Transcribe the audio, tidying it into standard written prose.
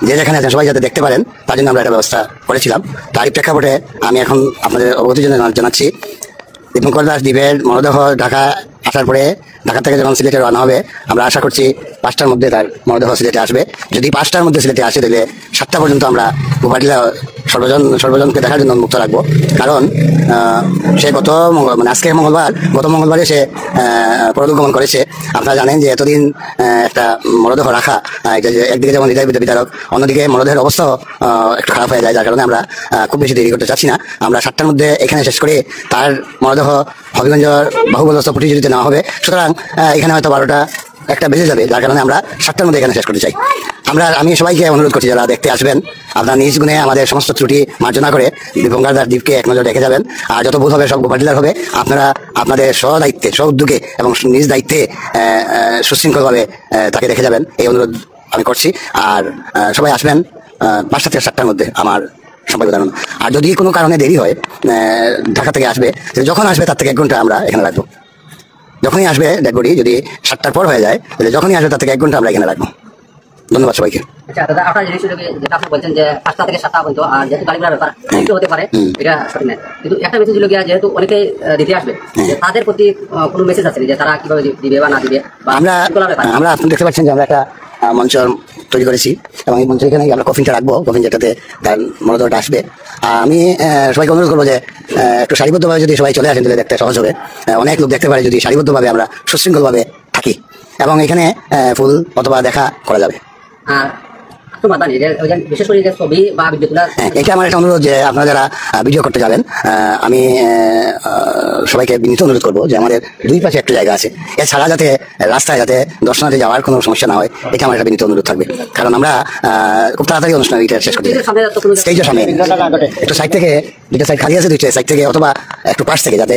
যে যেখানে আছেন সবাই যাতে দেখতে পারেন তার জন্য আমরা একটা ব্যবস্থা করেছিলাম। তারই প্রেক্ষাপটে আমি এখন আপনাদের অবগতির জন্য জানাচ্ছি, দীপঙ্কর দাস দ্বীপের মরদেহ ঢাকা আসার পরে ঢাকা থেকে যখন সিলেটে রওনা হবে, আমরা আশা করছি 5টার মধ্যে তার মরদেহ সিলেটে আসবে। যদি 5টার মধ্যে সিলেটে আসে তাহলে 7টা পর্যন্ত আমরা গোপাটিলা সর্বজনকে দেখার জন্য মুক্ত রাখবো। কারণ সে গত মঙ্গলবারে সে পরলোকগমন করেছে। আপনারা জানেন যে এতদিন একটা মরদেহ রাখা, একদিকে যেমন হৃদয় বিতারক, অন্যদিকে মরদেহের অবস্থাও একটু খারাপ হয়ে যায়, যার কারণে আমরা খুব বেশি দেরি করতে চাচ্ছি না। আমরা 7টার মধ্যে এখানে শেষ করে তার মরদেহ হবিগঞ্জ বাহুবলস্থ প্রতিযোগিতা নেওয়া হবে। সুতরাং এখানে হয়তো 12টা একটা বেজে যাবে, যার কারণে আমরা 7টার মধ্যে এখানে শেষ করতে চাই। আমি সবাইকে অনুরোধ করছি, যারা দেখতে আসবেন আপনারা নিজ গুণে আমাদের সমস্ত ত্রুটি মার্জনা করে দীপঙ্কর দাস দ্বীপকে এক নজর দেখে যাবেন। আর যত ভুল হবে সব গোপাটিলার হবে। আপনারা আপনাদের স্বদায়িত্বে, স্ব উদ্যোগে এবং নিজ দায়িত্বে সুশৃঙ্খলভাবে তাকে দেখে যাবেন, এই অনুরোধ আমি করছি। আর সবাই আসবেন 5টা থেকে 7টার মধ্যে আমার সম্পর্কে জানানো। আর যদি কোনো কারণে দেরি হয়, ঢাকা থেকে আসবে, যখন আসবে তার থেকে 1 ঘন্টা আমরা এখানে রাখবো। যখনই আসবে ডেড বডি, যদি 7টার পর হয়ে যায় তাহলে যখনই আসবে তার থেকে 1 ঘন্টা আমরা এখানে রাখবো। ধন্যবাদ সবাইকে। আচ্ছা দাদা, আপনার যেটা আপনি বলছেন যে 5টা থেকে 7টা পর্যন্ত, আর যেহেতু গাড়ি ঘোড়ার ব্যাপার একটু হতে পারে, এটা সঠিক নয়। কিন্তু একটা মেসেজ হলো গিয়া, যেহেতু অনেকেই দিতে আসবে, তাদের প্রতি কোনো মেসেজ আছে যে তারা কিভাবে দিবে বা না দিবে? আমরা আপনি দেখতে পাচ্ছেন যে আমরা একটা মঞ্চ তৈরি করেছি এবং এই মঞ্চ এখানে আমরা কফিনটা রাখবো, কফিন যেটাতে তার মরদেহটা আসবে। আমি সবাইকে অনুরোধ করবো যে একটু সারিবদ্ধভাবে যদি সবাই চলে আসেন তাহলে দেখতে সহজ হবে। অনেক লোক দেখতে পারে যদি সারিবদ্ধভাবে আমরা সুশৃঙ্খলভাবে থাকি, এবং এখানে ফুল অথবা দেখা করা যাবে। বিশেষ করে ছবি বা ভিডিওগুলো, এটা আমার একটা অনুরোধ যে আপনারা যারা ভিডিও করতে যাবেন, আমি সবাইকে বিনীত অনুরোধ করবো যে আমাদের 2 পাশে একটা জায়গা আছে, এছাড়া যাতে রাস্তায় যাতে দর্শনার্থী যাওয়ার কোনো সমস্যা না হয়, এটা আমার একটা বিনীত অনুরোধ থাকবে। কারণ আমরা খুব তাড়াতাড়ি অনুষ্ঠান এটা শেষ করতে স্টেজের সামনে একটু সাইড থেকে, 2টা সাইড খালি আছে, 2টা সাইড থেকে অথবা একটু পাশ থেকে, যাতে